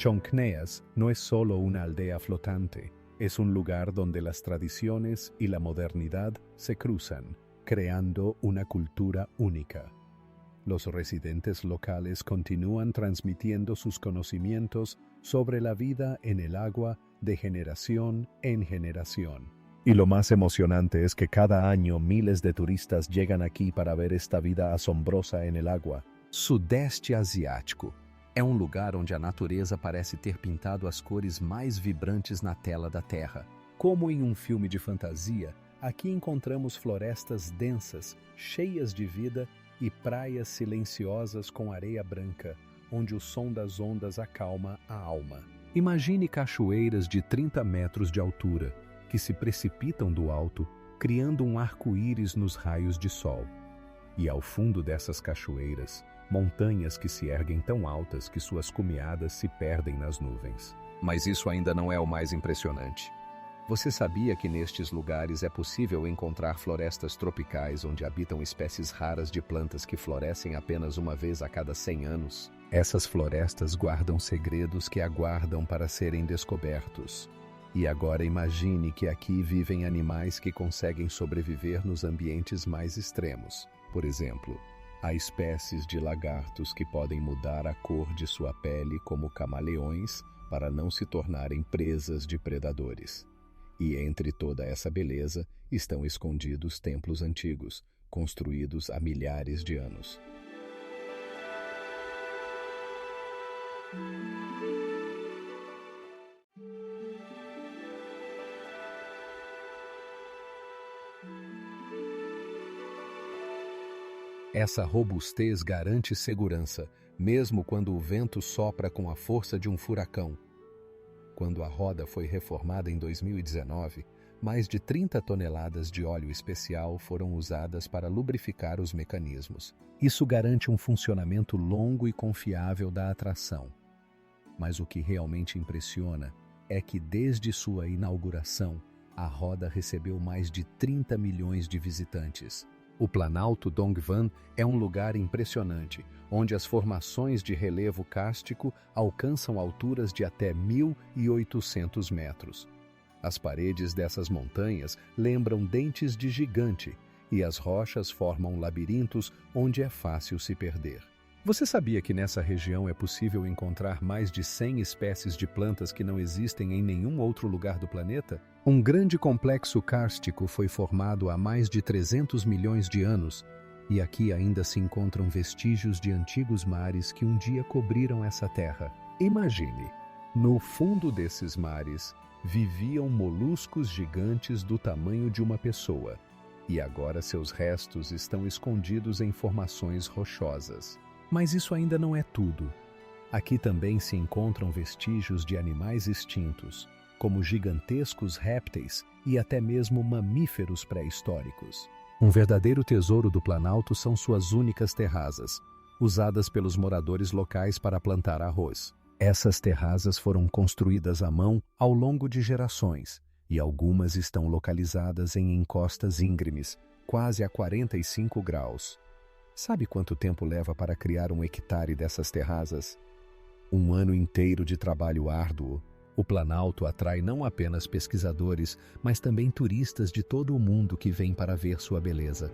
Chongneas no es solo una aldea flotante, es un lugar donde las tradiciones y la modernidad se cruzan, creando una cultura única. Los residentes locales continúan transmitiendo sus conocimientos sobre la vida en el agua de generación en generación. Y lo más emocionante es que cada año miles de turistas llegan aqui para ver esta vida asombrosa en el agua. Sudeste Asiático é um lugar onde a natureza parece ter pintado as cores mais vibrantes na tela da Terra. Como em um filme de fantasia, aqui encontramos florestas densas, cheias de vida e praias silenciosas com areia branca, onde o som das ondas acalma a alma. Imagine cachoeiras de 30 metros de altura, que se precipitam do alto, criando um arco-íris nos raios de sol. E ao fundo dessas cachoeiras, montanhas que se erguem tão altas que suas cumeadas se perdem nas nuvens. Mas isso ainda não é o mais impressionante. Você sabia que nestes lugares é possível encontrar florestas tropicais onde habitam espécies raras de plantas que florescem apenas uma vez a cada 100 anos? Essas florestas guardam segredos que aguardam para serem descobertos. E agora imagine que aqui vivem animais que conseguem sobreviver nos ambientes mais extremos. Por exemplo, há espécies de lagartos que podem mudar a cor de sua pele como camaleões para não se tornarem presas de predadores. E entre toda essa beleza estão escondidos templos antigos, construídos há milhares de anos. Essa robustez garante segurança, mesmo quando o vento sopra com a força de um furacão. Quando a roda foi reformada em 2019, mais de 30 toneladas de óleo especial foram usadas para lubrificar os mecanismos. Isso garante um funcionamento longo e confiável da atração. Mas o que realmente impressiona é que desde sua inauguração, a roda recebeu mais de 30 milhões de visitantes. O Planalto Dongvan é um lugar impressionante, onde as formações de relevo kárstico alcançam alturas de até 1.800 metros. As paredes dessas montanhas lembram dentes de gigante e as rochas formam labirintos onde é fácil se perder. Você sabia que nessa região é possível encontrar mais de 100 espécies de plantas que não existem em nenhum outro lugar do planeta? Um grande complexo kárstico foi formado há mais de 300 milhões de anos, e aqui ainda se encontram vestígios de antigos mares que um dia cobriram essa terra. Imagine, no fundo desses mares viviam moluscos gigantes do tamanho de uma pessoa, e agora seus restos estão escondidos em formações rochosas. Mas isso ainda não é tudo. Aqui também se encontram vestígios de animais extintos, como gigantescos répteis e até mesmo mamíferos pré-históricos. Um verdadeiro tesouro do Planalto são suas únicas terrazas, usadas pelos moradores locais para plantar arroz. Essas terrazas foram construídas à mão ao longo de gerações, e algumas estão localizadas em encostas íngremes, quase a 45 graus. Sabe quanto tempo leva para criar um hectare dessas terrazas? Um ano inteiro de trabalho árduo. O Planalto atrai não apenas pesquisadores, mas também turistas de todo o mundo que vêm para ver sua beleza.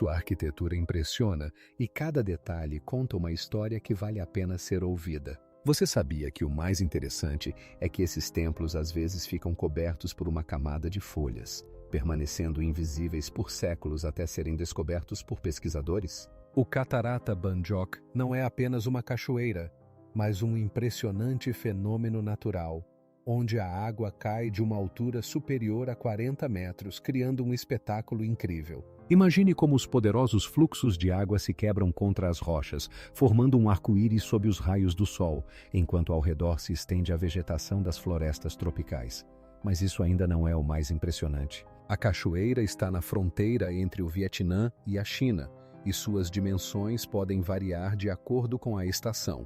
Sua arquitetura impressiona e cada detalhe conta uma história que vale a pena ser ouvida. Você sabia que o mais interessante é que esses templos às vezes ficam cobertos por uma camada de folhas, permanecendo invisíveis por séculos até serem descobertos por pesquisadores? O Catarata Banjok não é apenas uma cachoeira, mas um impressionante fenômeno natural, onde a água cai de uma altura superior a 40 metros, criando um espetáculo incrível. Imagine como os poderosos fluxos de água se quebram contra as rochas, formando um arco-íris sob os raios do sol, enquanto ao redor se estende a vegetação das florestas tropicais. Mas isso ainda não é o mais impressionante. A cachoeira está na fronteira entre o Vietnã e a China, e suas dimensões podem variar de acordo com a estação.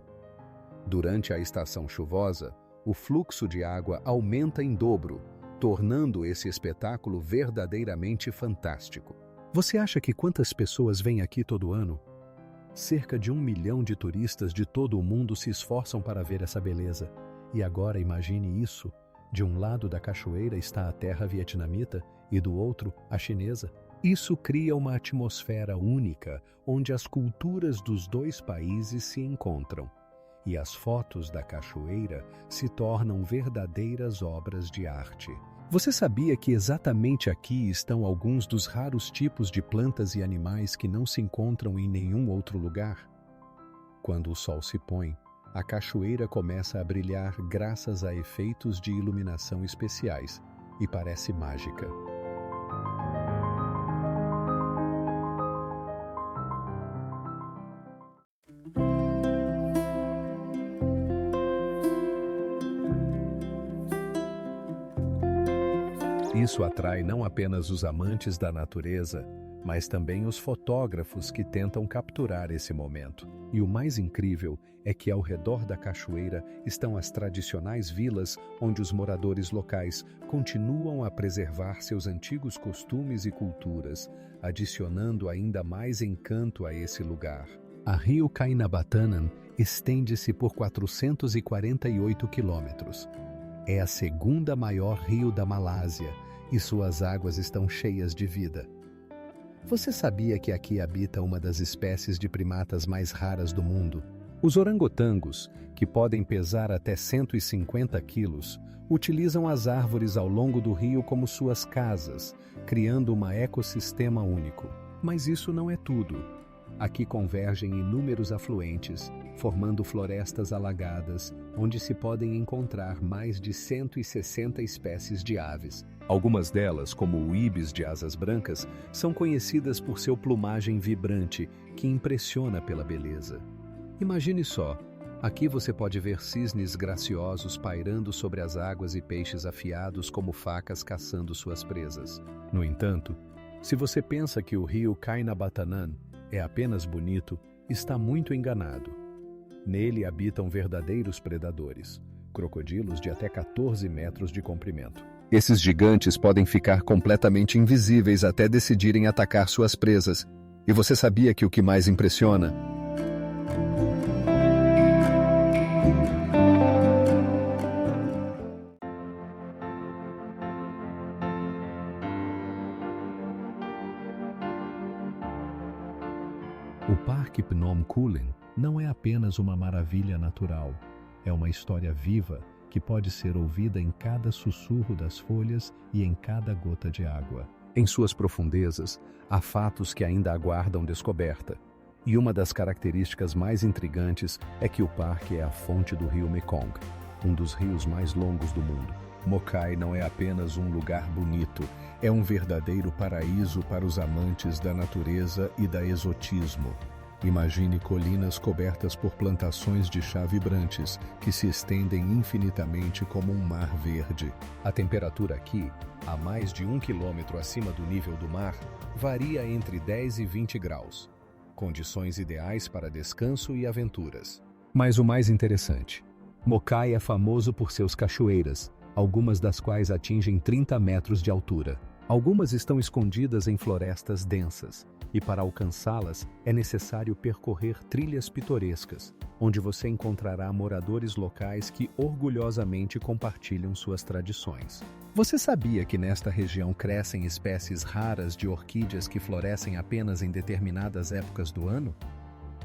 Durante a estação chuvosa, o fluxo de água aumenta em dobro, tornando esse espetáculo verdadeiramente fantástico. Você acha que quantas pessoas vêm aqui todo ano? Cerca de 1 milhão de turistas de todo o mundo se esforçam para ver essa beleza. E agora imagine isso. De um lado da cachoeira está a terra vietnamita e do outro a chinesa. Isso cria uma atmosfera única, onde as culturas dos dois países se encontram. E as fotos da cachoeira se tornam verdadeiras obras de arte. Você sabia que exatamente aqui estão alguns dos raros tipos de plantas e animais que não se encontram em nenhum outro lugar? Quando o sol se põe, a cachoeira começa a brilhar graças a efeitos de iluminação especiais e parece mágica. Isso atrai não apenas os amantes da natureza, mas também os fotógrafos que tentam capturar esse momento. E o mais incrível é que ao redor da cachoeira estão as tradicionais vilas onde os moradores locais continuam a preservar seus antigos costumes e culturas, adicionando ainda mais encanto a esse lugar. A Rio Kainabatanan estende-se por 448 quilômetros. É a segunda maior rio da Malásia e suas águas estão cheias de vida. Você sabia que aqui habita uma das espécies de primatas mais raras do mundo? Os orangotangos, que podem pesar até 150 quilos, utilizam as árvores ao longo do rio como suas casas, criando um ecossistema único. Mas isso não é tudo. Aqui convergem inúmeros afluentes, formando florestas alagadas, onde se podem encontrar mais de 160 espécies de aves. Algumas delas, como o ibis de asas brancas, são conhecidas por seu plumagem vibrante, que impressiona pela beleza. Imagine só, aqui você pode ver cisnes graciosos pairando sobre as águas e peixes afiados como facas caçando suas presas. No entanto, se você pensa que o rio Kainabatanan é apenas bonito, está muito enganado. Nele habitam verdadeiros predadores, crocodilos de até 14 metros de comprimento. Esses gigantes podem ficar completamente invisíveis até decidirem atacar suas presas. E você sabia que o que mais impressiona? O Parque Phnom Kulen não é apenas uma maravilha natural, é uma história viva que pode ser ouvida em cada sussurro das folhas e em cada gota de água. Em suas profundezas, há fatos que ainda aguardam descoberta. E uma das características mais intrigantes é que o parque é a fonte do rio Mekong, um dos rios mais longos do mundo. Mokai não é apenas um lugar bonito, é um verdadeiro paraíso para os amantes da natureza e da exotismo. Imagine colinas cobertas por plantações de chá vibrantes que se estendem infinitamente como um mar verde. A temperatura aqui, a mais de 1 quilômetro acima do nível do mar, varia entre 10 e 20 graus. Condições ideais para descanso e aventuras. Mas o mais interessante, Mokai é famoso por seus cachoeiras, algumas das quais atingem 30 metros de altura. Algumas estão escondidas em florestas densas, e para alcançá-las é necessário percorrer trilhas pitorescas, onde você encontrará moradores locais que orgulhosamente compartilham suas tradições. Você sabia que nesta região crescem espécies raras de orquídeas que florescem apenas em determinadas épocas do ano?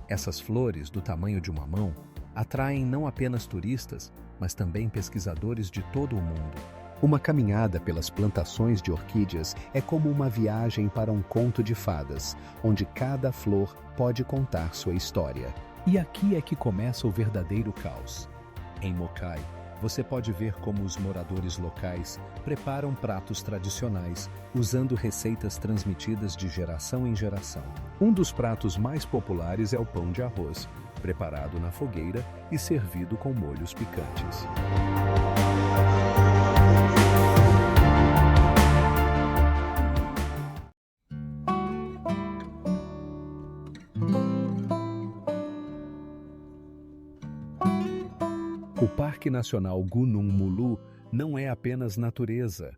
Essas flores, do tamanho de uma mão, atraem não apenas turistas, mas também pesquisadores de todo o mundo. Uma caminhada pelas plantações de orquídeas é como uma viagem para um conto de fadas, onde cada flor pode contar sua história. E aqui é que começa o verdadeiro caos. Em Mokai, você pode ver como os moradores locais preparam pratos tradicionais, usando receitas transmitidas de geração em geração. Um dos pratos mais populares é o pão de arroz, preparado na fogueira e servido com molhos picantes. O Parque Nacional Gunung Mulu não é apenas natureza,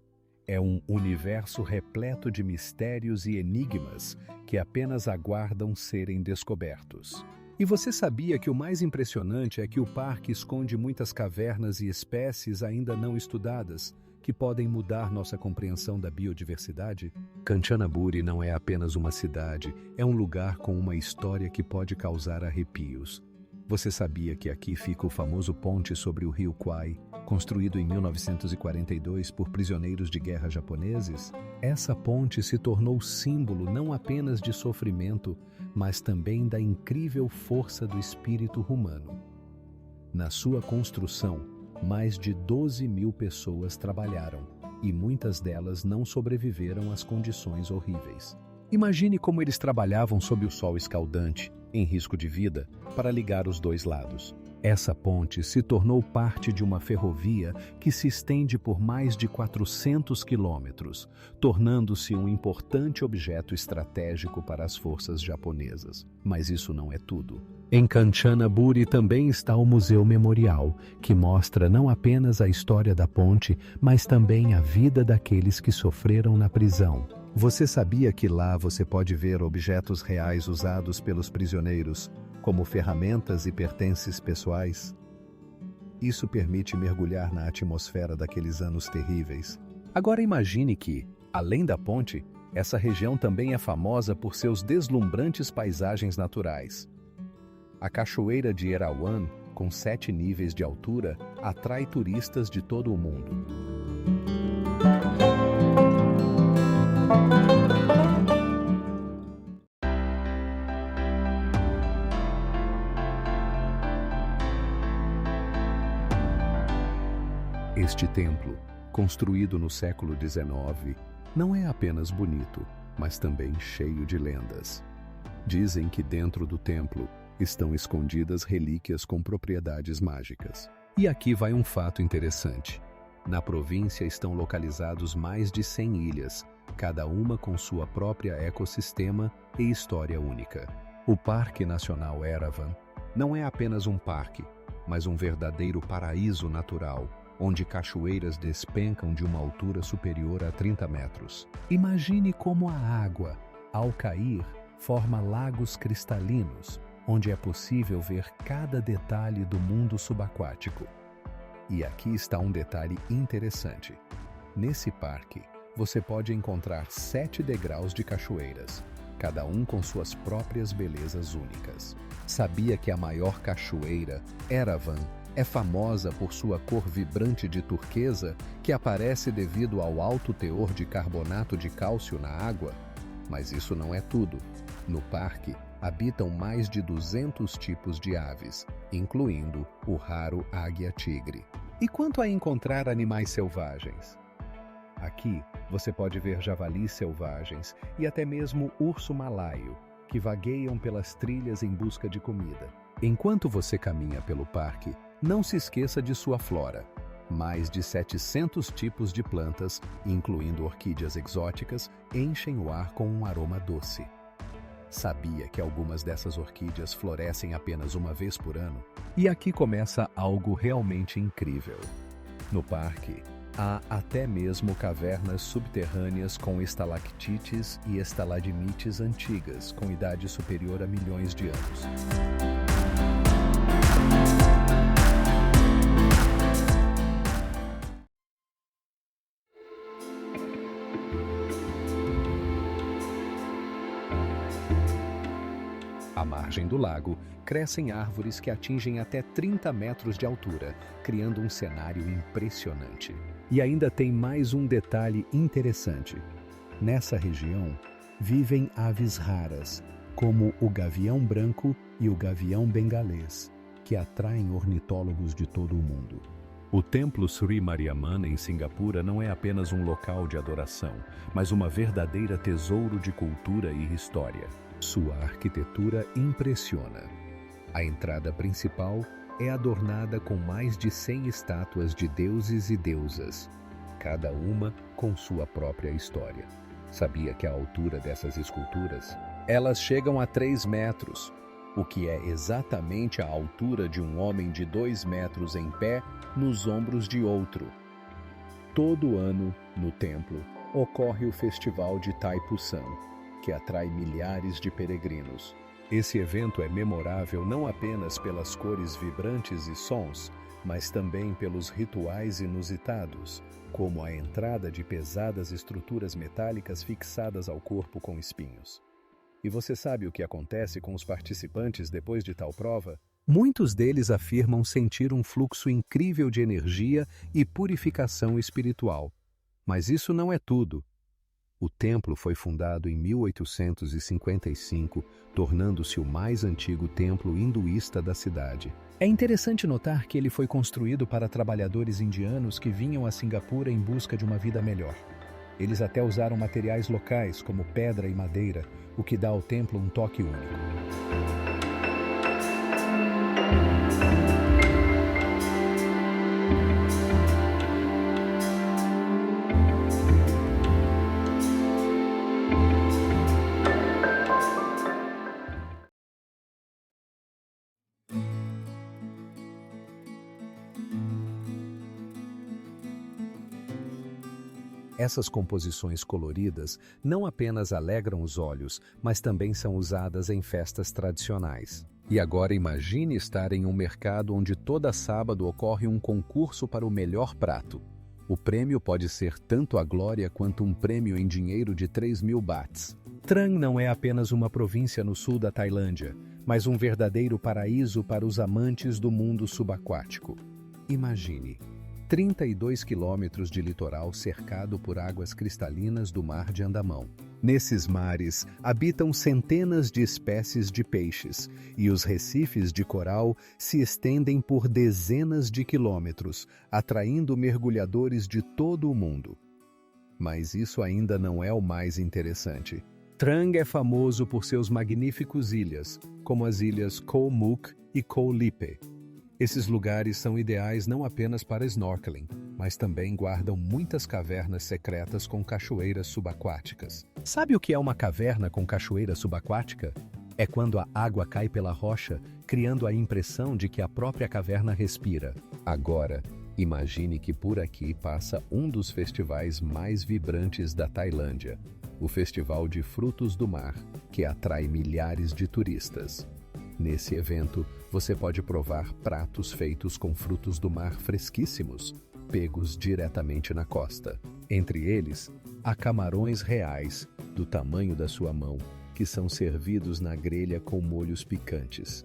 é um universo repleto de mistérios e enigmas que apenas aguardam serem descobertos. E você sabia que o mais impressionante é que o parque esconde muitas cavernas e espécies ainda não estudadas, que podem mudar nossa compreensão da biodiversidade? Kanchanaburi não é apenas uma cidade, é um lugar com uma história que pode causar arrepios. Você sabia que aqui fica o famoso ponte sobre o rio Kwai, construído em 1942 por prisioneiros de guerra japoneses? Essa ponte se tornou símbolo não apenas de sofrimento, mas também da incrível força do espírito humano. Na sua construção, mais de 12.000 pessoas trabalharam, e muitas delas não sobreviveram às condições horríveis. Imagine como eles trabalhavam sob o sol escaldante, em risco de vida, para ligar os dois lados. Essa ponte se tornou parte de uma ferrovia que se estende por mais de 400 quilômetros, tornando-se um importante objeto estratégico para as forças japonesas. Mas isso não é tudo. Em Kanchanaburi também está o Museu Memorial, que mostra não apenas a história da ponte, mas também a vida daqueles que sofreram na prisão. Você sabia que lá você pode ver objetos reais usados pelos prisioneiros, como ferramentas e pertences pessoais? Isso permite mergulhar na atmosfera daqueles anos terríveis. Agora imagine que, além da ponte, essa região também é famosa por seus deslumbrantes paisagens naturais. A Cachoeira de Erawan, com 7 níveis de altura, atrai turistas de todo o mundo. Este templo, construído no século XIX, não é apenas bonito, mas também cheio de lendas. Dizem que dentro do templo estão escondidas relíquias com propriedades mágicas. E aqui vai um fato interessante. Na província estão localizados mais de 100 ilhas, cada uma com sua própria ecossistema e história única. O Parque Nacional Erawan não é apenas um parque, mas um verdadeiro paraíso natural, onde cachoeiras despencam de uma altura superior a 30 metros. Imagine como a água, ao cair, forma lagos cristalinos, onde é possível ver cada detalhe do mundo subaquático. E aqui está um detalhe interessante. Nesse parque, você pode encontrar 7 degraus de cachoeiras, cada um com suas próprias belezas únicas. Sabia que a maior cachoeira, Erawan, é famosa por sua cor vibrante de turquesa que aparece devido ao alto teor de carbonato de cálcio na água? Mas isso não é tudo. No parque, habitam mais de 200 tipos de aves, incluindo o raro águia-tigre. E quanto a encontrar animais selvagens? Aqui, você pode ver javalis selvagens e até mesmo urso malaio, que vagueiam pelas trilhas em busca de comida. Enquanto você caminha pelo parque, não se esqueça de sua flora. Mais de 700 tipos de plantas, incluindo orquídeas exóticas, enchem o ar com um aroma doce. Sabia que algumas dessas orquídeas florescem apenas uma vez por ano? E aqui começa algo realmente incrível. No parque, há até mesmo cavernas subterrâneas com estalactites e estalagmites antigas, com idade superior a milhões de anos. À margem do lago, crescem árvores que atingem até 30 metros de altura, criando um cenário impressionante. E ainda tem mais um detalhe interessante. Nessa região, vivem aves raras, como o gavião branco e o gavião bengalês, que atraem ornitólogos de todo o mundo. O Templo Sri Mariamman, em Singapura, não é apenas um local de adoração, mas uma verdadeira tesouro de cultura e história. Sua arquitetura impressiona. A entrada principal é adornada com mais de 100 estátuas de deuses e deusas, cada uma com sua própria história. Sabia que a altura dessas esculturas? Elas chegam a 3 metros. o que é exatamente a altura de um homem de 2 metros em pé nos ombros de outro. Todo ano, no templo, ocorre o festival de Thaipusam, que atrai milhares de peregrinos. Esse evento é memorável não apenas pelas cores vibrantes e sons, mas também pelos rituais inusitados, como a entrada de pesadas estruturas metálicas fixadas ao corpo com espinhos. E você sabe o que acontece com os participantes depois de tal prova? Muitos deles afirmam sentir um fluxo incrível de energia e purificação espiritual. Mas isso não é tudo. O templo foi fundado em 1855, tornando-se o mais antigo templo hinduísta da cidade. É interessante notar que ele foi construído para trabalhadores indianos que vinham a Singapura em busca de uma vida melhor. Eles até usaram materiais locais, como pedra e madeira, o que dá ao templo um toque único. Essas composições coloridas não apenas alegram os olhos, mas também são usadas em festas tradicionais. E agora imagine estar em um mercado onde toda sábado ocorre um concurso para o melhor prato. O prêmio pode ser tanto a glória quanto um prêmio em dinheiro de 3.000 bahts. Trang não é apenas uma província no sul da Tailândia, mas um verdadeiro paraíso para os amantes do mundo subaquático. Imagine 32 quilômetros de litoral cercado por águas cristalinas do Mar de Andamão. Nesses mares habitam centenas de espécies de peixes, e os recifes de coral se estendem por dezenas de quilômetros, atraindo mergulhadores de todo o mundo. Mas isso ainda não é o mais interessante. Trang é famoso por seus magníficos ilhas, como as ilhas Koh Mook e Koh Lipe. Esses lugares são ideais não apenas para snorkeling, mas também guardam muitas cavernas secretas com cachoeiras subaquáticas. Sabe o que é uma caverna com cachoeira subaquática? É quando a água cai pela rocha, criando a impressão de que a própria caverna respira. Agora, imagine que por aqui passa um dos festivais mais vibrantes da Tailândia, o Festival de Frutos do Mar, que atrai milhares de turistas. Nesse evento, você pode provar pratos feitos com frutos do mar fresquíssimos, pegos diretamente na costa. Entre eles, há camarões reais, do tamanho da sua mão, que são servidos na grelha com molhos picantes.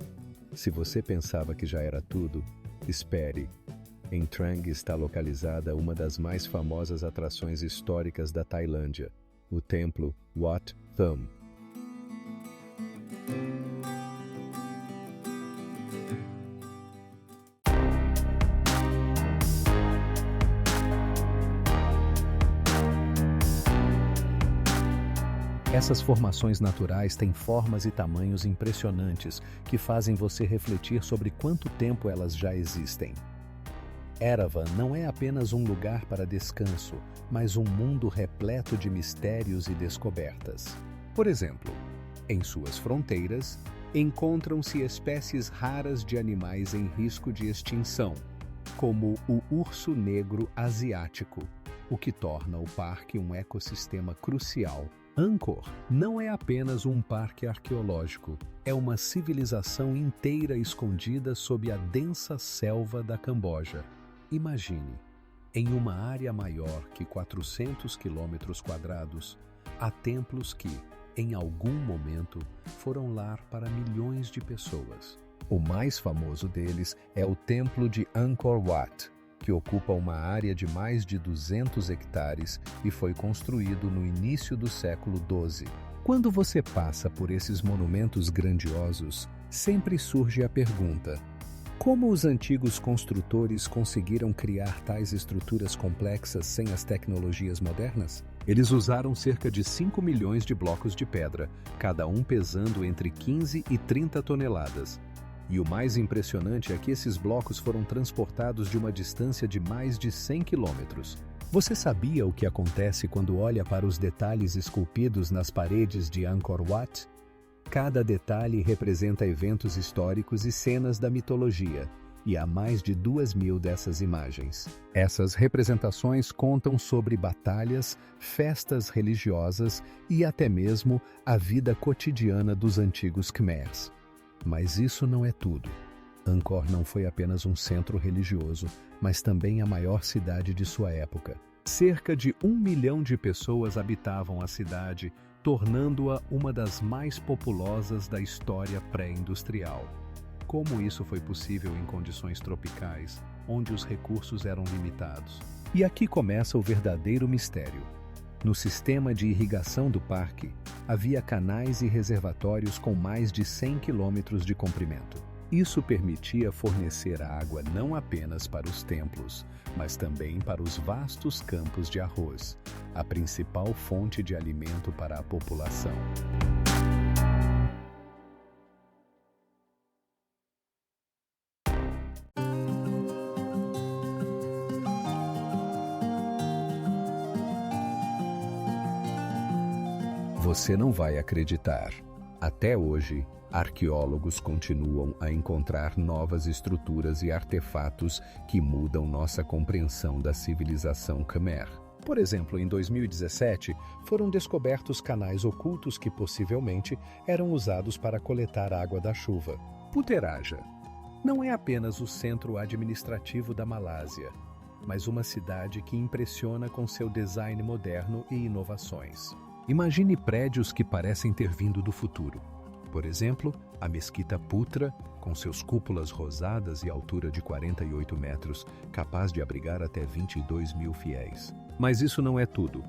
Se você pensava que já era tudo, espere. Em Trang está localizada uma das mais famosas atrações históricas da Tailândia, o templo Wat Thum. Essas formações naturais têm formas e tamanhos impressionantes que fazem você refletir sobre quanto tempo elas já existem. Erevan não é apenas um lugar para descanso, mas um mundo repleto de mistérios e descobertas. Por exemplo, em suas fronteiras, encontram-se espécies raras de animais em risco de extinção, como o urso negro asiático, o que torna o parque um ecossistema crucial. Angkor não é apenas um parque arqueológico, é uma civilização inteira escondida sob a densa selva da Camboja. Imagine, em uma área maior que 400 quilômetros quadrados, há templos que, em algum momento, foram lar para milhões de pessoas. O mais famoso deles é o Templo de Angkor Wat, que ocupa uma área de mais de 200 hectares e foi construído no início do século XII. Quando você passa por esses monumentos grandiosos, sempre surge a pergunta: como os antigos construtores conseguiram criar tais estruturas complexas sem as tecnologias modernas? Eles usaram cerca de 5 milhões de blocos de pedra, cada um pesando entre 15 e 30 toneladas. E o mais impressionante é que esses blocos foram transportados de uma distância de mais de 100 quilômetros. Você sabia o que acontece quando olha para os detalhes esculpidos nas paredes de Angkor Wat? Cada detalhe representa eventos históricos e cenas da mitologia, e há mais de 2.000 dessas imagens. Essas representações contam sobre batalhas, festas religiosas e até mesmo a vida cotidiana dos antigos Khmers. Mas isso não é tudo. Angkor não foi apenas um centro religioso, mas também a maior cidade de sua época. Cerca de 1 milhão de pessoas habitavam a cidade, tornando-a uma das mais populosas da história pré-industrial. Como isso foi possível em condições tropicais, onde os recursos eram limitados? E aqui começa o verdadeiro mistério. No sistema de irrigação do parque, havia canais e reservatórios com mais de 100 quilômetros de comprimento. Isso permitia fornecer água não apenas para os templos, mas também para os vastos campos de arroz, a principal fonte de alimento para a população. Você não vai acreditar. Até hoje, arqueólogos continuam a encontrar novas estruturas e artefatos que mudam nossa compreensão da civilização Khmer. Por exemplo, em 2017, foram descobertos canais ocultos que possivelmente eram usados para coletar água da chuva. Puteraja não é apenas o centro administrativo da Malásia, mas uma cidade que impressiona com seu design moderno e inovações. Imagine prédios que parecem ter vindo do futuro. Por exemplo, a Mesquita Putra, com seus cúpulas rosadas e altura de 48 metros, capaz de abrigar até 22.000 fiéis. Mas isso não é tudo.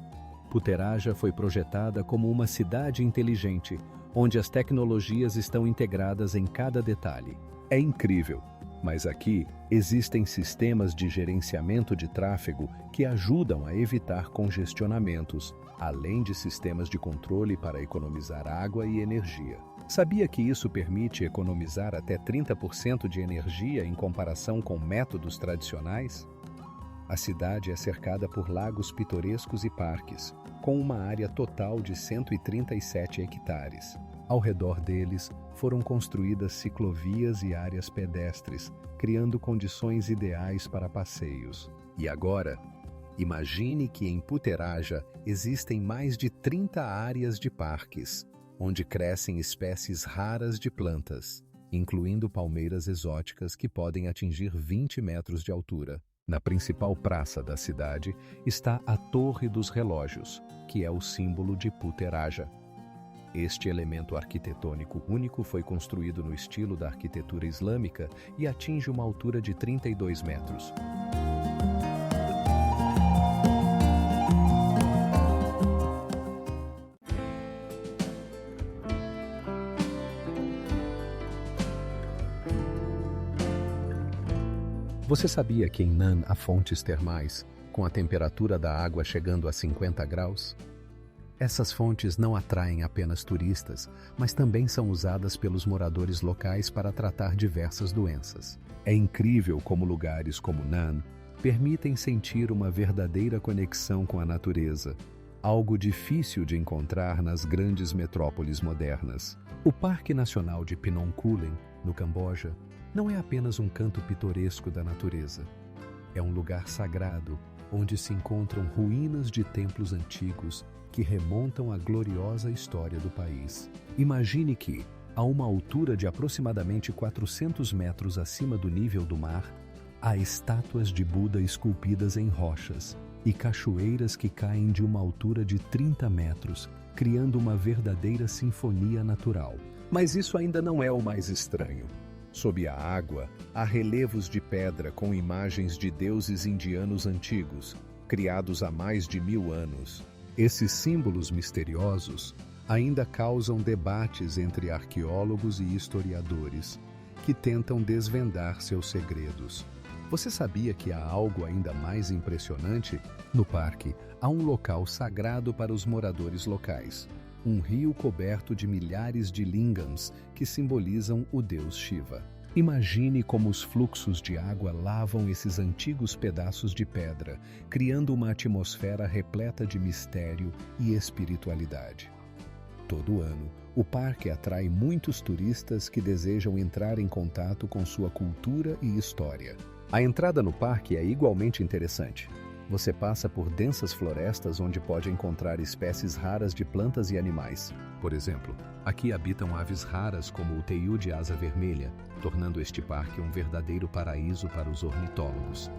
Puteraja foi projetada como uma cidade inteligente, onde as tecnologias estão integradas em cada detalhe. É incrível, mas aqui existem sistemas de gerenciamento de tráfego que ajudam a evitar congestionamentos, além de sistemas de controle para economizar água e energia. Sabia que isso permite economizar até 30% de energia em comparação com métodos tradicionais? A cidade é cercada por lagos pitorescos e parques, com uma área total de 137 hectares. Ao redor deles, foram construídas ciclovias e áreas pedestres, criando condições ideais para passeios. E agora, imagine que em Puteraja existem mais de 30 áreas de parques, onde crescem espécies raras de plantas, incluindo palmeiras exóticas que podem atingir 20 metros de altura. Na principal praça da cidade está a Torre dos Relógios, que é o símbolo de Puteraja. Este elemento arquitetônico único foi construído no estilo da arquitetura islâmica e atinge uma altura de 32 metros. Você sabia que em Nan há fontes termais, com a temperatura da água chegando a 50 graus? Essas fontes não atraem apenas turistas, mas também são usadas pelos moradores locais para tratar diversas doenças. É incrível como lugares como Nan permitem sentir uma verdadeira conexão com a natureza, algo difícil de encontrar nas grandes metrópoles modernas. O Parque Nacional de Phnom Kulen, no Camboja, não é apenas um canto pitoresco da natureza. É um lugar sagrado, onde se encontram ruínas de templos antigos que remontam à gloriosa história do país. Imagine que, a uma altura de aproximadamente 400 metros acima do nível do mar, há estátuas de Buda esculpidas em rochas e cachoeiras que caem de uma altura de 30 metros, criando uma verdadeira sinfonia natural. Mas isso ainda não é o mais estranho. Sob a água, há relevos de pedra com imagens de deuses indianos antigos, criados há mais de 1000 anos. Esses símbolos misteriosos ainda causam debates entre arqueólogos e historiadores, que tentam desvendar seus segredos. Você sabia que há algo ainda mais impressionante? No parque, há um local sagrado para os moradores locais. Um rio coberto de milhares de lingams que simbolizam o deus Shiva. Imagine como os fluxos de água lavam esses antigos pedaços de pedra, criando uma atmosfera repleta de mistério e espiritualidade. Todo ano, O parque atrai muitos turistas que desejam entrar em contato com sua cultura e história. A entrada no parque é igualmente interessante. Você passa por densas florestas onde pode encontrar espécies raras de plantas e animais. Por exemplo, aqui habitam aves raras como o teiu de asa vermelha, tornando este parque um verdadeiro paraíso para os ornitólogos.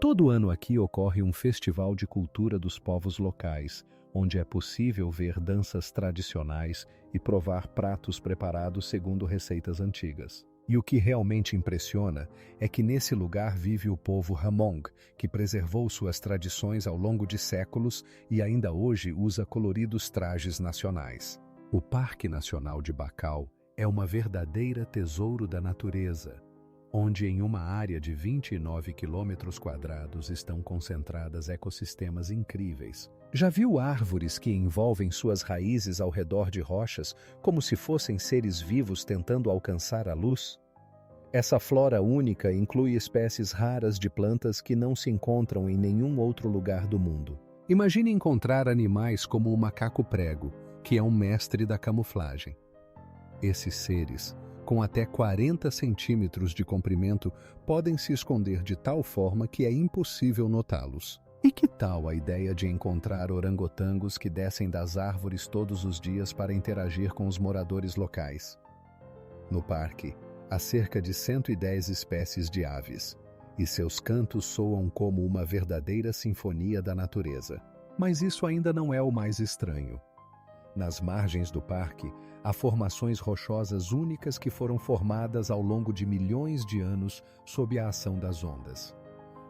Todo ano aqui ocorre um festival de cultura dos povos locais, onde é possível ver danças tradicionais e provar pratos preparados segundo receitas antigas. E o que realmente impressiona é que nesse lugar vive o povo Hmong, que preservou suas tradições ao longo de séculos e ainda hoje usa coloridos trajes nacionais. O Parque Nacional de Bacau é uma verdadeira tesouro da natureza, onde em uma área de 29 quilômetros quadrados estão concentradas ecossistemas incríveis. Já viu árvores que envolvem suas raízes ao redor de rochas como se fossem seres vivos tentando alcançar a luz? Essa flora única inclui espécies raras de plantas que não se encontram em nenhum outro lugar do mundo. Imagine encontrar animais como o macaco-prego, que é um mestre da camuflagem. Esses seres, com até 40 centímetros de comprimento, podem se esconder de tal forma que é impossível notá-los. E que tal a ideia de encontrar orangotangos que descem das árvores todos os dias para interagir com os moradores locais? No parque, há cerca de 110 espécies de aves, e seus cantos soam como uma verdadeira sinfonia da natureza. Mas isso ainda não é o mais estranho. Nas margens do parque, há formações rochosas únicas que foram formadas ao longo de milhões de anos sob a ação das ondas.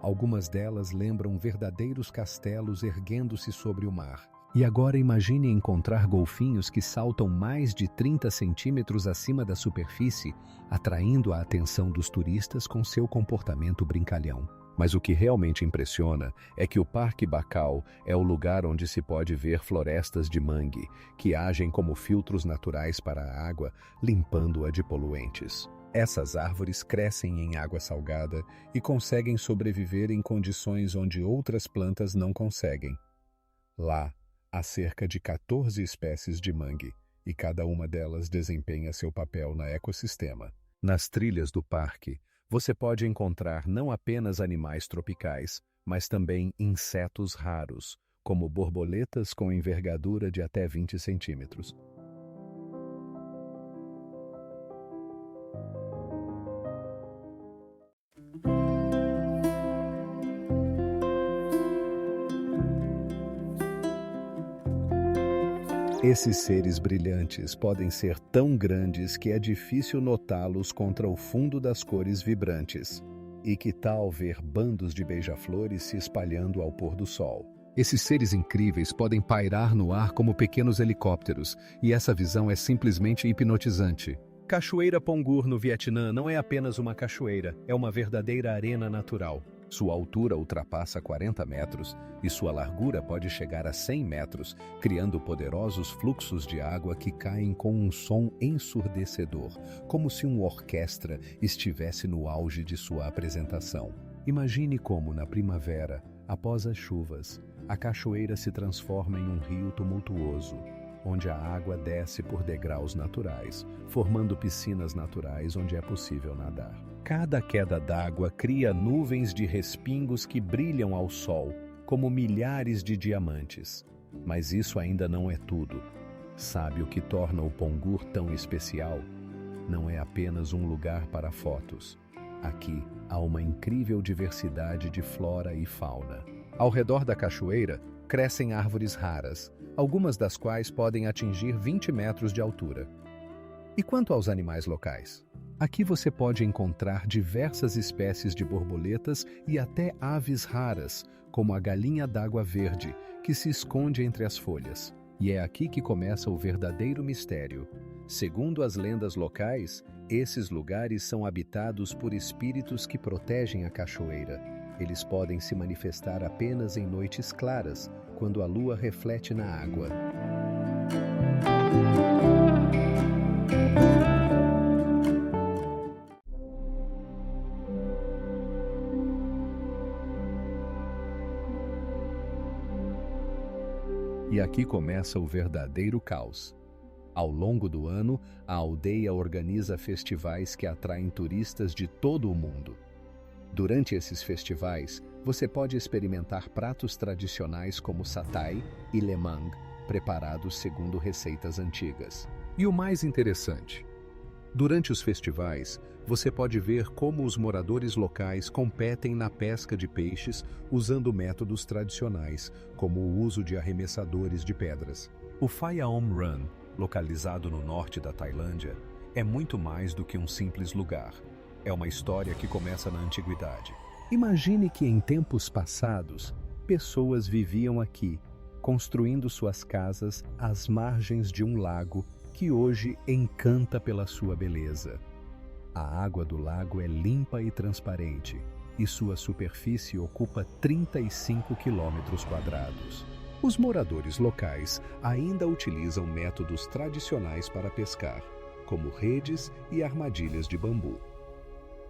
Algumas delas lembram verdadeiros castelos erguendo-se sobre o mar. E agora imagine encontrar golfinhos que saltam mais de 30 centímetros acima da superfície, atraindo a atenção dos turistas com seu comportamento brincalhão. Mas o que realmente impressiona é que o Parque Bacau é o lugar onde se pode ver florestas de mangue, que agem como filtros naturais para a água, limpando-a de poluentes. Essas árvores crescem em água salgada e conseguem sobreviver em condições onde outras plantas não conseguem. Lá, há cerca de 14 espécies de mangue, e cada uma delas desempenha seu papel no ecossistema. Nas trilhas do parque, você pode encontrar não apenas animais tropicais, mas também insetos raros, como borboletas com envergadura de até 20 centímetros. Esses seres brilhantes podem ser tão grandes que é difícil notá-los contra o fundo das cores vibrantes. E que tal ver bandos de beija-flores se espalhando ao pôr do sol? Esses seres incríveis podem pairar no ar como pequenos helicópteros, e essa visão é simplesmente hipnotizante. Cachoeira Pongur, no Vietnã, não é apenas uma cachoeira, é uma verdadeira arena natural. Sua altura ultrapassa 40 metros e sua largura pode chegar a 100 metros, criando poderosos fluxos de água que caem com um som ensurdecedor, como se uma orquestra estivesse no auge de sua apresentação. Imagine como, na primavera, após as chuvas, a cachoeira se transforma em um rio tumultuoso, onde a água desce por degraus naturais, formando piscinas naturais onde é possível nadar. Cada queda d'água cria nuvens de respingos que brilham ao sol, como milhares de diamantes. Mas isso ainda não é tudo. Sabe o que torna o Pongur tão especial? Não é apenas um lugar para fotos. Aqui há uma incrível diversidade de flora e fauna. Ao redor da cachoeira, crescem árvores raras, algumas das quais podem atingir 20 metros de altura. E quanto aos animais locais? Aqui você pode encontrar diversas espécies de borboletas e até aves raras, como a galinha d'água verde, que se esconde entre as folhas. E é aqui que começa o verdadeiro mistério. Segundo as lendas locais, esses lugares são habitados por espíritos que protegem a cachoeira. Eles podem se manifestar apenas em noites claras, quando a lua reflete na água. aqui começa o verdadeiro caos. Ao longo do ano, a aldeia organiza festivais que atraem turistas de todo o mundo. Durante esses festivais, você pode experimentar pratos tradicionais como satay e lemang, preparados segundo receitas antigas. E o mais interessante, durante os festivais, você pode ver como os moradores locais competem na pesca de peixes usando métodos tradicionais, como o uso de arremessadores de pedras. O Phayahom Run, localizado no norte da Tailândia, é muito mais do que um simples lugar. É uma história que começa na antiguidade. Imagine que em tempos passados, pessoas viviam aqui, construindo suas casas às margens de um lago que hoje encanta pela sua beleza. A água do lago é limpa e transparente, e sua superfície ocupa 35 quilômetros quadrados. Os moradores locais ainda utilizam métodos tradicionais para pescar, como redes e armadilhas de bambu.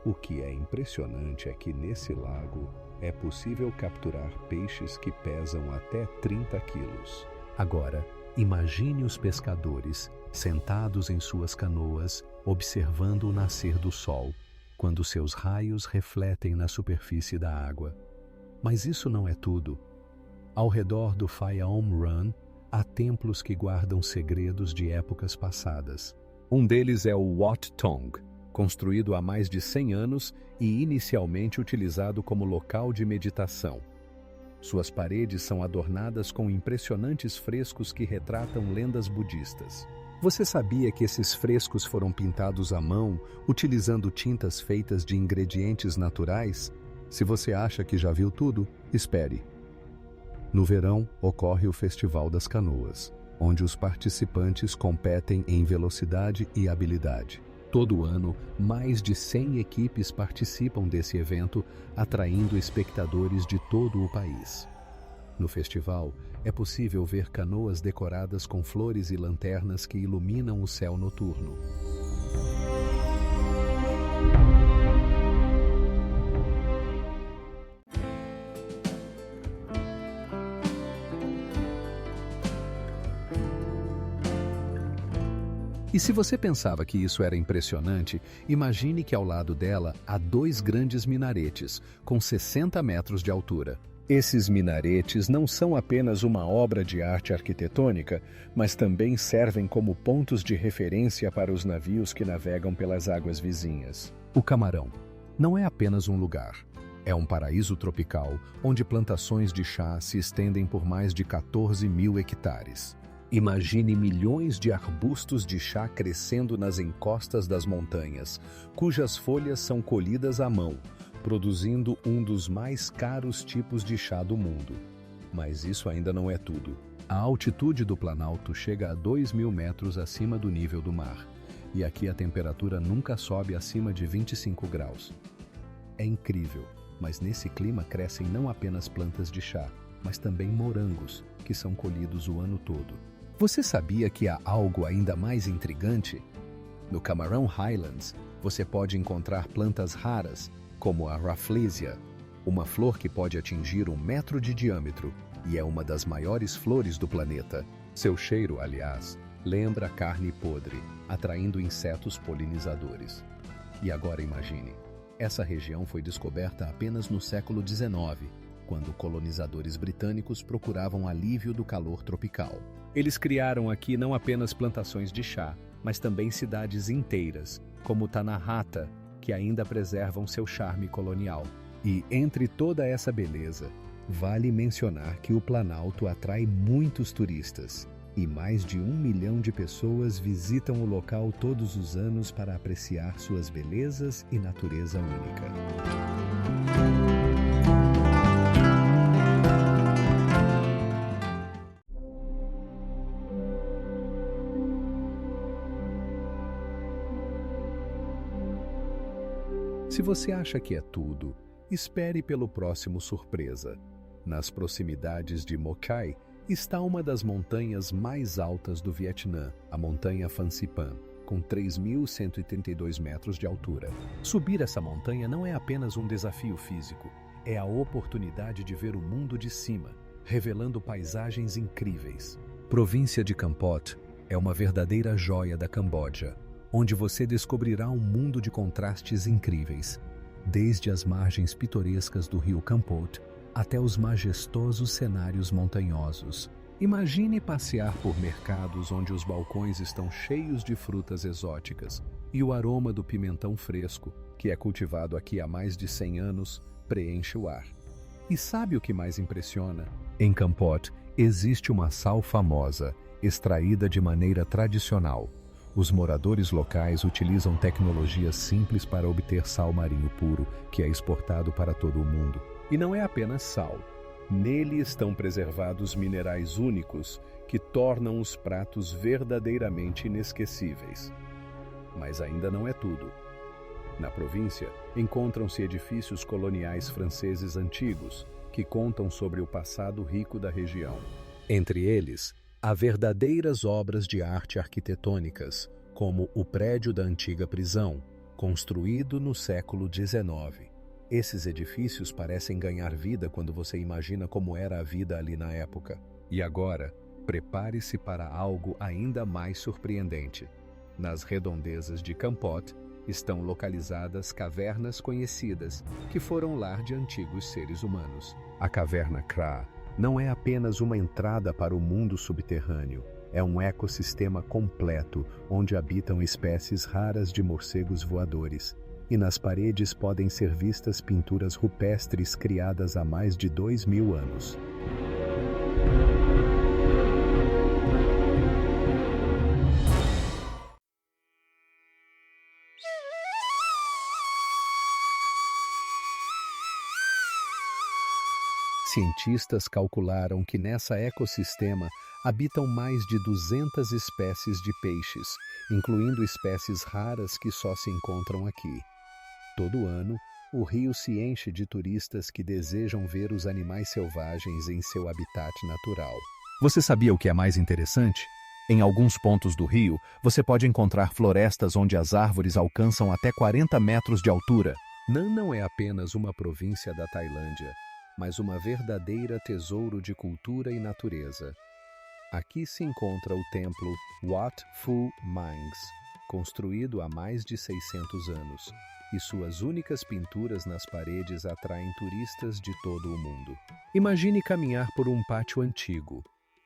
O que é impressionante é que nesse lago é possível capturar peixes que pesam até 30 quilos. Agora, imagine os pescadores sentados em suas canoas, observando o nascer do sol, quando seus raios refletem na superfície da água. Mas isso não é tudo. Ao redor do Phayahom Run, há templos que guardam segredos de épocas passadas. Um deles é o Wat Tong, construído há mais de 100 anos e inicialmente utilizado como local de meditação. Suas paredes são adornadas com impressionantes frescos que retratam lendas budistas. Você sabia que esses frescos foram pintados à mão, utilizando tintas feitas de ingredientes naturais? Se você acha que já viu tudo, espere. No verão, ocorre o Festival das Canoas, onde os participantes competem em velocidade e habilidade. Todo ano, mais de 100 equipes participam desse evento, atraindo espectadores de todo o país. No festival, é possível ver canoas decoradas com flores e lanternas que iluminam o céu noturno. E se você pensava que isso era impressionante, imagine que ao lado dela há 2 grandes minaretes, com 60 metros de altura. Esses minaretes não são apenas uma obra de arte arquitetônica, mas também servem como pontos de referência para os navios que navegam pelas águas vizinhas. O Camarão não é apenas um lugar. É um paraíso tropical, onde plantações de chá se estendem por mais de 14 mil hectares. Imagine milhões de arbustos de chá crescendo nas encostas das montanhas, cujas folhas são colhidas à mão, produzindo um dos mais caros tipos de chá do mundo. Mas isso ainda não é tudo. A altitude do Planalto chega a 2.000 metros acima do nível do mar, e aqui a temperatura nunca sobe acima de 25 graus. É incrível, mas nesse clima crescem não apenas plantas de chá, mas também morangos, que são colhidos o ano todo. Você sabia que há algo ainda mais intrigante? No Camarão Highlands, você pode encontrar plantas raras, como a Rafflesia, uma flor que pode atingir 1 metro de diâmetro e é uma das maiores flores do planeta. Seu cheiro, aliás, lembra carne podre, atraindo insetos polinizadores. E agora imagine, essa região foi descoberta apenas no século XIX, quando colonizadores britânicos procuravam alívio do calor tropical. Eles criaram aqui não apenas plantações de chá, mas também cidades inteiras, como Tanahata, que ainda preservam seu charme colonial. E, entre toda essa beleza, vale mencionar que o Planalto atrai muitos turistas, e mais de 1 milhão de pessoas visitam o local todos os anos para apreciar suas belezas e natureza única. Se você acha que é tudo, espere pelo próximo surpresa. Nas proximidades de Mochai está uma das montanhas mais altas do Vietnã, a montanha Phan Xipang, com 3.132 metros de altura. Subir essa montanha não é apenas um desafio físico, é a oportunidade de ver o mundo de cima, revelando paisagens incríveis. Província de Kampot é uma verdadeira joia da Camboja, onde você descobrirá um mundo de contrastes incríveis, desde as margens pitorescas do rio Kampot até os majestosos cenários montanhosos. Imagine passear por mercados onde os balcões estão cheios de frutas exóticas e o aroma do pimentão fresco, que é cultivado aqui há mais de 100 anos, preenche o ar. E sabe o que mais impressiona? Em Kampot existe uma sal famosa, extraída de maneira tradicional. Os moradores locais utilizam tecnologias simples para obter sal marinho puro, que é exportado para todo o mundo. E não é apenas sal. Nele estão preservados minerais únicos que tornam os pratos verdadeiramente inesquecíveis. Mas ainda não é tudo. Na província, encontram-se edifícios coloniais franceses antigos, que contam sobre o passado rico da região. Entre eles, há verdadeiras obras de arte arquitetônicas, como o prédio da antiga prisão, construído no século XIX. Esses edifícios parecem ganhar vida quando você imagina como era a vida ali na época. E agora, prepare-se para algo ainda mais surpreendente. Nas redondezas de Kampot estão localizadas cavernas conhecidas, que foram lar de antigos seres humanos. A caverna Kra não é apenas uma entrada para o mundo subterrâneo, é um ecossistema completo onde habitam espécies raras de morcegos voadores. E nas paredes podem ser vistas pinturas rupestres criadas há mais de 2000 anos. Cientistas calcularam que nessa ecossistema habitam mais de 200 espécies de peixes, incluindo espécies raras que só se encontram aqui. Todo ano, o rio se enche de turistas que desejam ver os animais selvagens em seu habitat natural. Você sabia o que é mais interessante? Em alguns pontos do rio, você pode encontrar florestas onde as árvores alcançam até 40 metros de altura. Nan não é apenas uma província da Tailândia, mas uma verdadeira tesouro de cultura e natureza. Aqui se encontra o templo Wat Pho Mangs, construído há mais de 600 anos, e suas únicas pinturas nas paredes atraem turistas de todo o mundo. Imagine caminhar por um pátio antigo,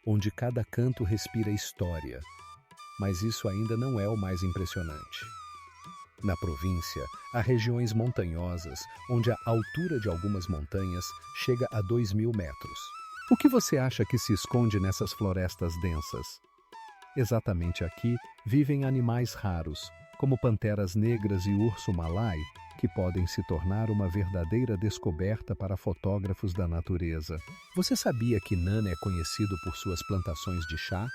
onde cada canto respira história. Mas isso ainda não é o mais impressionante. Na província, há regiões montanhosas, onde a altura de algumas montanhas chega a 2.000 metros. O que você acha que se esconde nessas florestas densas? Exatamente aqui vivem animais raros, como panteras negras e urso malai, que podem se tornar uma verdadeira descoberta para fotógrafos da natureza. Você sabia que Nan é conhecido por suas plantações de chá?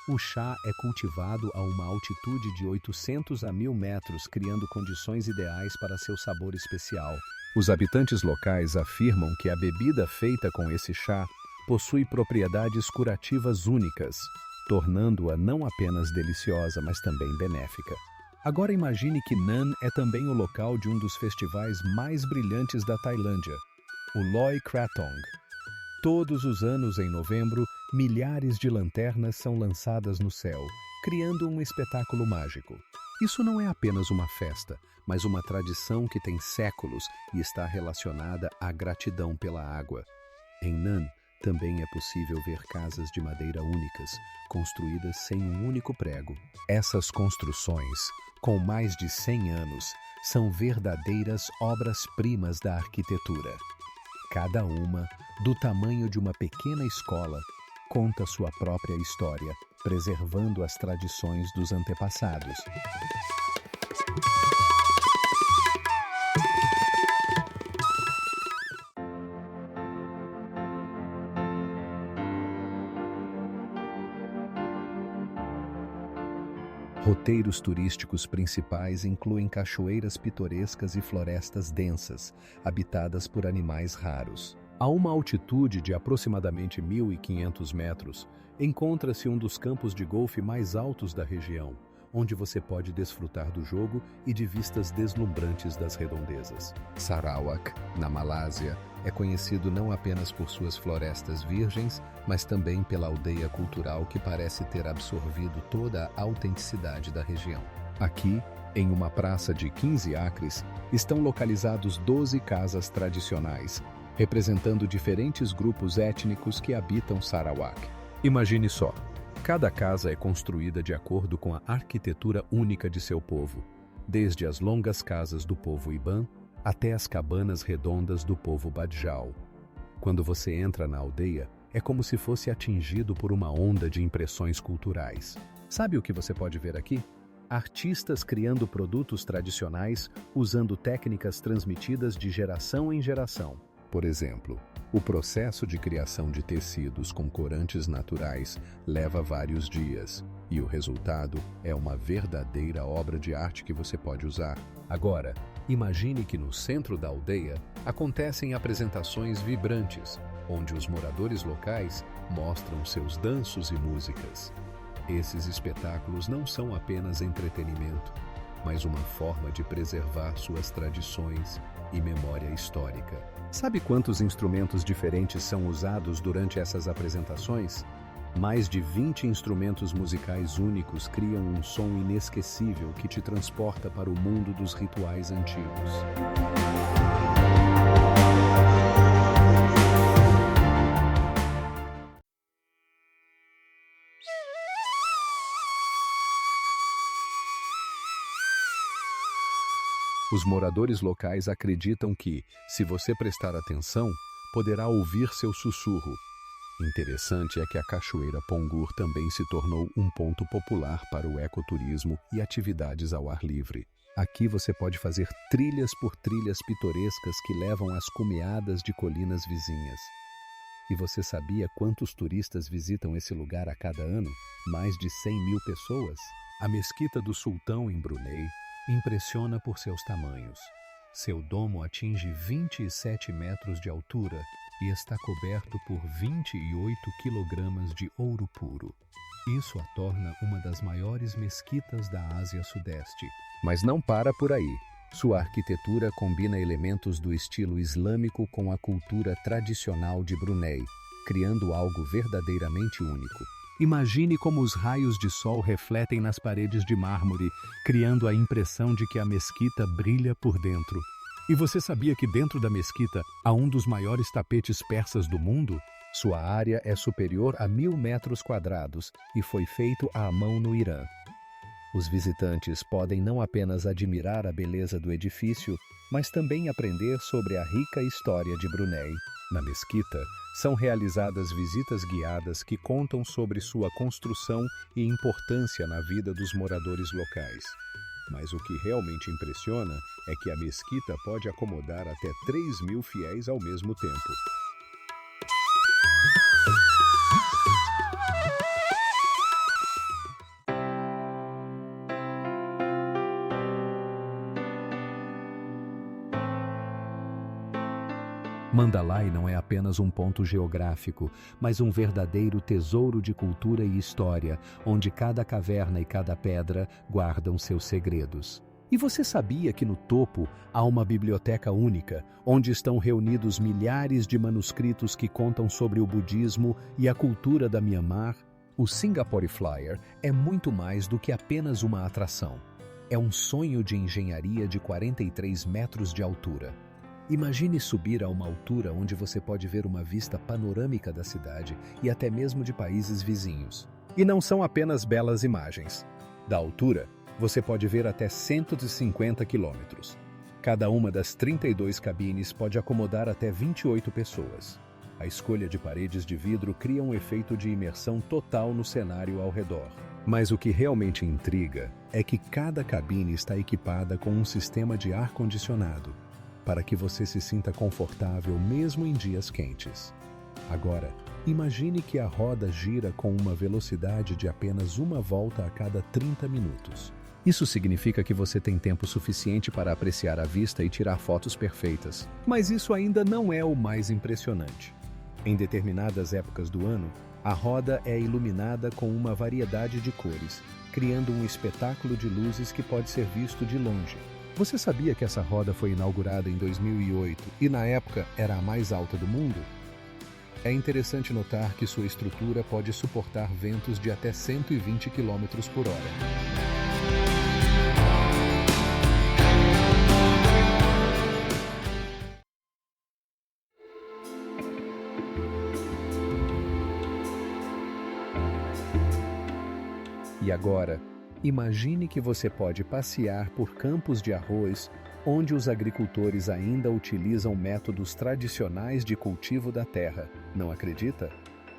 O chá é cultivado a uma altitude de 800 a 1.000 metros, criando condições ideais para seu sabor especial. Os habitantes locais afirmam que a bebida feita com esse chá possui propriedades curativas únicas, tornando-a não apenas deliciosa, mas também benéfica. Agora imagine que Nan é também o local de um dos festivais mais brilhantes da Tailândia, o Loy Krathong. Todos os anos, em novembro, milhares de lanternas são lançadas no céu, criando um espetáculo mágico. Isso não é apenas uma festa, mas uma tradição que tem séculos e está relacionada à gratidão pela água. Em Nan, também é possível ver casas de madeira únicas, construídas sem um único prego. Essas construções, com mais de 100 anos, são verdadeiras obras-primas da arquitetura. Cada uma, do tamanho de uma pequena escola, conta sua própria história, preservando as tradições dos antepassados. Roteiros turísticos principais incluem cachoeiras pitorescas e florestas densas, habitadas por animais raros. A uma altitude de aproximadamente 1.500 metros, encontra-se um dos campos de golfe mais altos da região, onde você pode desfrutar do jogo e de vistas deslumbrantes das redondezas. Sarawak, na Malásia, é conhecido não apenas por suas florestas virgens, mas também pela aldeia cultural que parece ter absorvido toda a autenticidade da região. Aqui, em uma praça de 15 acres, estão localizados 12 casas tradicionais, representando diferentes grupos étnicos que habitam Sarawak. Imagine só, cada casa é construída de acordo com a arquitetura única de seu povo, desde as longas casas do povo Iban até as cabanas redondas do povo Badjau. Quando você entra na aldeia, é como se fosse atingido por uma onda de impressões culturais. Sabe o que você pode ver aqui? Artistas criando produtos tradicionais usando técnicas transmitidas de geração em geração. Por exemplo, o processo de criação de tecidos com corantes naturais leva vários dias, e o resultado é uma verdadeira obra de arte que você pode usar. Agora, imagine que no centro da aldeia acontecem apresentações vibrantes, onde os moradores locais mostram seus danços e músicas. Esses espetáculos não são apenas entretenimento, mas uma forma de preservar suas tradições e memória histórica. Sabe quantos instrumentos diferentes são usados durante essas apresentações? Mais de 20 instrumentos musicais únicos criam um som inesquecível que te transporta para o mundo dos rituais antigos. Os moradores locais acreditam que, se você prestar atenção, poderá ouvir seu sussurro. Interessante é que a Cachoeira Pongur também se tornou um ponto popular para o ecoturismo e atividades ao ar livre. Aqui você pode fazer trilhas por trilhas pitorescas que levam às cumeadas de colinas vizinhas. E você sabia quantos turistas visitam esse lugar a cada ano? Mais de 100.000 pessoas. A Mesquita do Sultão, em Brunei, impressiona por seus tamanhos. Seu domo atinge 27 metros de altura e está coberto por 28 quilogramas de ouro puro. Isso a torna uma das maiores mesquitas da Ásia Sudeste. Mas não para por aí. Sua arquitetura combina elementos do estilo islâmico com a cultura tradicional de Brunei, criando algo verdadeiramente único. Imagine como os raios de sol refletem nas paredes de mármore, criando a impressão de que a mesquita brilha por dentro. E você sabia que dentro da mesquita há um dos maiores tapetes persas do mundo? Sua área é superior a 1.000 metros quadrados e foi feito à mão no Irã. Os visitantes podem não apenas admirar a beleza do edifício, mas também aprender sobre a rica história de Brunei. Na mesquita, são realizadas visitas guiadas que contam sobre sua construção e importância na vida dos moradores locais. Mas o que realmente impressiona é que a mesquita pode acomodar até 3.000 fiéis ao mesmo tempo. Mandalay não é apenas um ponto geográfico, mas um verdadeiro tesouro de cultura e história, onde cada caverna e cada pedra guardam seus segredos. E você sabia que no topo há uma biblioteca única, onde estão reunidos milhares de manuscritos que contam sobre o budismo e a cultura da Myanmar? O Singapore Flyer é muito mais do que apenas uma atração. É um sonho de engenharia de 43 metros de altura. Imagine subir a uma altura onde você pode ver uma vista panorâmica da cidade e até mesmo de países vizinhos. E não são apenas belas imagens. Da altura, você pode ver até 150 quilômetros. Cada uma das 32 cabines pode acomodar até 28 pessoas. A escolha de paredes de vidro cria um efeito de imersão total no cenário ao redor. Mas o que realmente intriga é que cada cabine está equipada com um sistema de ar-condicionado, para que você se sinta confortável mesmo em dias quentes. Agora, imagine que a roda gira com uma velocidade de apenas uma volta a cada 30 minutos. Isso significa que você tem tempo suficiente para apreciar a vista e tirar fotos perfeitas. Mas isso ainda não é o mais impressionante. Em determinadas épocas do ano, A roda é iluminada com uma variedade de cores, criando um espetáculo de luzes que pode ser visto de longe. Você sabia que essa roda foi inaugurada em 2008 e, na época, era a mais alta do mundo? É interessante notar que sua estrutura pode suportar ventos de até 120 km por hora. E agora, imagine que você pode passear por campos de arroz, onde os agricultores ainda utilizam métodos tradicionais de cultivo da terra. Não acredita?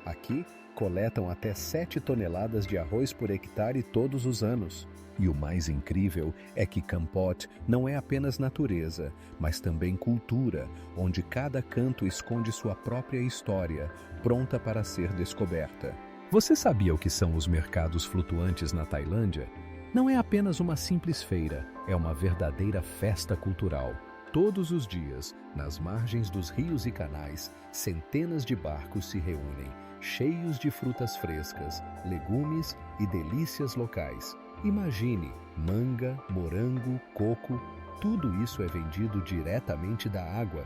Aqui, coletam até 7 toneladas de arroz por hectare todos os anos. E o mais incrível é que Kampot não é apenas natureza, mas também cultura, onde cada canto esconde sua própria história, pronta para ser descoberta. Você sabia o que são os mercados flutuantes na Tailândia? Não é apenas uma simples feira, é uma verdadeira festa cultural. Todos os dias, nas margens dos rios e canais, centenas de barcos se reúnem, cheios de frutas frescas, legumes e delícias locais. Imagine, manga, morango, coco, tudo isso é vendido diretamente da água.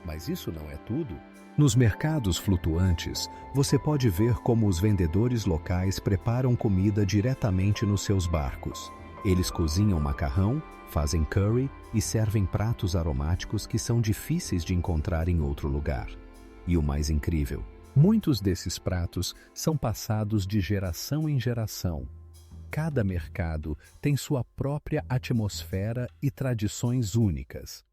Mas isso não é tudo. Nos mercados flutuantes, você pode ver como os vendedores locais preparam comida diretamente nos seus barcos. Eles cozinham macarrão, fazem curry e servem pratos aromáticos que são difíceis de encontrar em outro lugar. E o mais incrível, muitos desses pratos são passados de geração em geração. Cada mercado tem sua própria atmosfera e tradições únicas.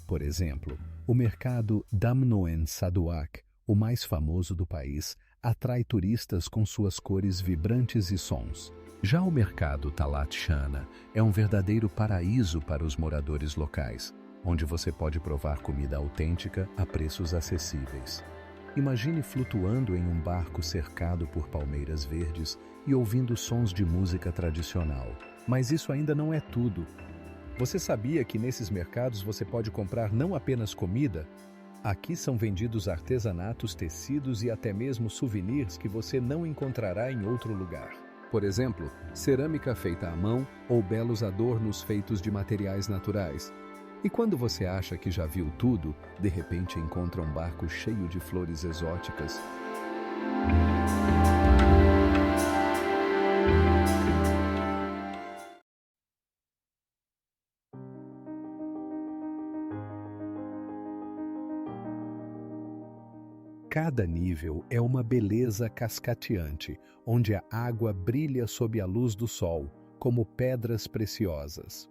Por exemplo, o mercado Dam Noen Saduak, o mais famoso do país, atrai turistas com suas cores vibrantes e sons. Já o mercado Talat Shana é um verdadeiro paraíso para os moradores locais, onde você pode provar comida autêntica a preços acessíveis. Imagine flutuando em um barco cercado por palmeiras verdes e ouvindo sons de música tradicional. Mas isso ainda não é tudo. Você sabia que nesses mercados você pode comprar não apenas comida? Aqui são vendidos artesanatos, tecidos e até mesmo souvenirs que você não encontrará em outro lugar. Por exemplo, cerâmica feita à mão ou belos adornos feitos de materiais naturais. E quando você acha que já viu tudo, de repente encontra um barco cheio de flores exóticas. Cada nível é uma beleza cascateante, onde a água brilha sob a luz do sol, como pedras preciosas.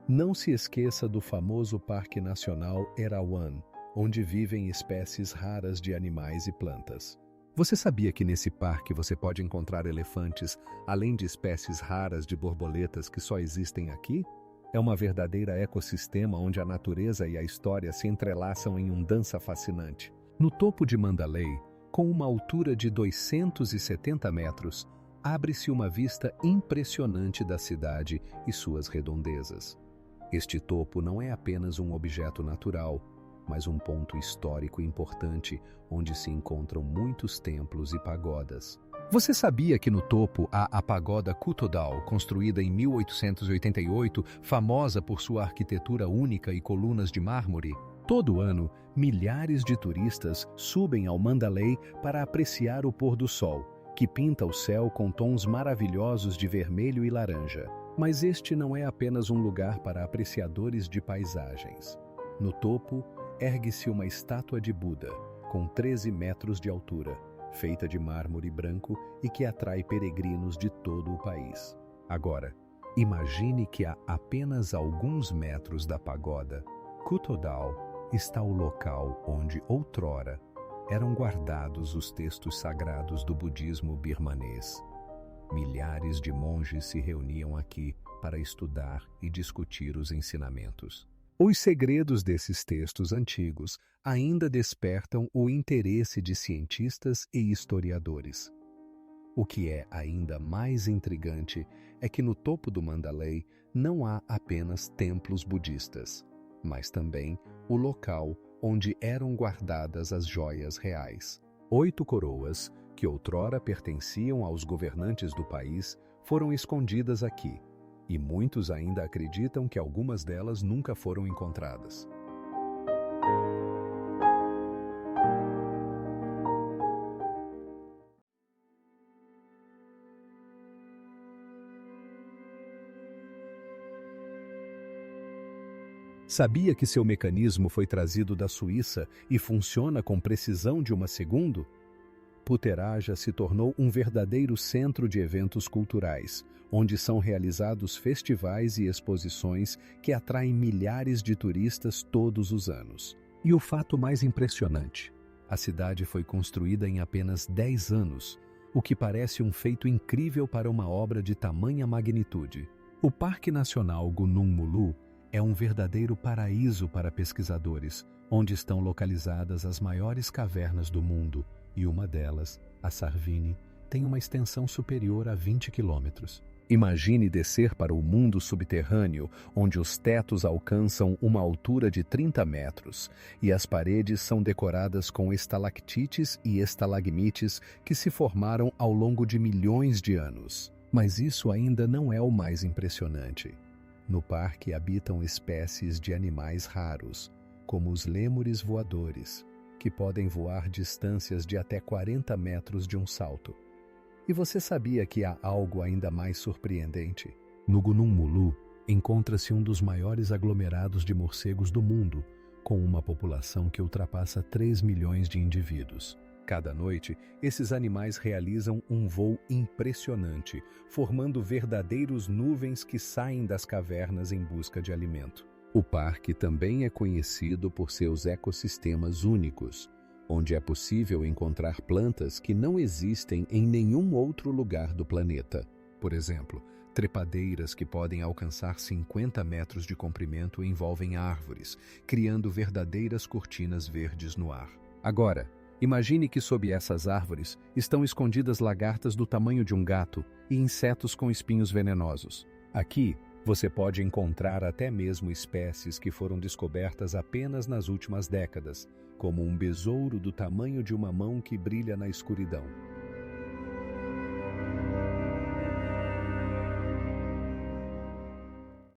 Não se esqueça do famoso Parque Nacional Erawan, onde vivem espécies raras de animais e plantas. Você sabia que nesse parque você pode encontrar elefantes, além de espécies raras de borboletas que só existem aqui? É uma verdadeira ecossistema onde a natureza e a história se entrelaçam em um dança fascinante. No topo de Mandalay, com uma altura de 270 metros, abre-se uma vista impressionante da cidade e suas redondezas. Este topo não é apenas um objeto natural, mas um ponto histórico importante onde se encontram muitos templos e pagodas. Você sabia que no topo há a pagoda Kutodal, construída em 1888, famosa por sua arquitetura única e colunas de mármore? Todo ano, milhares de turistas subem ao Mandalay para apreciar o pôr do sol, que pinta o céu com tons maravilhosos de vermelho e laranja. Mas este não é apenas um lugar para apreciadores de paisagens. No topo, ergue-se uma estátua de Buda, com 13 metros de altura, feita de mármore branco e que atrai peregrinos de todo o país. Agora, imagine que a apenas alguns metros da pagoda Kutodal está o local onde, outrora, eram guardados os textos sagrados do budismo birmanês. Milhares de monges se reuniam aqui para estudar e discutir os ensinamentos. Os segredos desses textos antigos ainda despertam o interesse de cientistas e historiadores. O que é ainda mais intrigante é que no topo do Mandalay não há apenas templos budistas, mas também o local onde eram guardadas as joias reais. 8 coroas, que outrora pertenciam aos governantes do país, foram escondidas aqui, e muitos ainda acreditam que algumas delas nunca foram encontradas. Sabia que seu mecanismo foi trazido da Suíça e funciona com precisão de uma segundo? Puteraja se tornou um verdadeiro centro de eventos culturais, onde são realizados festivais e exposições que atraem milhares de turistas todos os anos. E o fato mais impressionante: a cidade foi construída em apenas 10 anos, o que parece um feito incrível para uma obra de tamanha magnitude. O Parque Nacional Gunung Mulu é um verdadeiro paraíso para pesquisadores, onde estão localizadas as maiores cavernas do mundo, e uma delas, a Sarvini, tem uma extensão superior a 20 quilômetros. Imagine descer para o mundo subterrâneo, onde os tetos alcançam uma altura de 30 metros, e as paredes são decoradas com estalactites e estalagmites que se formaram ao longo de milhões de anos. Mas isso ainda não é o mais impressionante. No parque habitam espécies de animais raros, como os lêmures voadores, que podem voar distâncias de até 40 metros de um salto. E você sabia que há algo ainda mais surpreendente? No Gunung Mulu encontra-se um dos maiores aglomerados de morcegos do mundo, com uma população que ultrapassa 3 milhões de indivíduos. Cada noite, esses animais realizam um voo impressionante, formando verdadeiros nuvens que saem das cavernas em busca de alimento. O parque também é conhecido por seus ecossistemas únicos, onde é possível encontrar plantas que não existem em nenhum outro lugar do planeta. Por exemplo, trepadeiras que podem alcançar 50 metros de comprimento envolvem árvores, criando verdadeiras cortinas verdes no ar. Agora, imagine que sob essas árvores estão escondidas lagartas do tamanho de um gato e insetos com espinhos venenosos. Aqui, você pode encontrar até mesmo espécies que foram descobertas apenas nas últimas décadas, como um besouro do tamanho de uma mão que brilha na escuridão.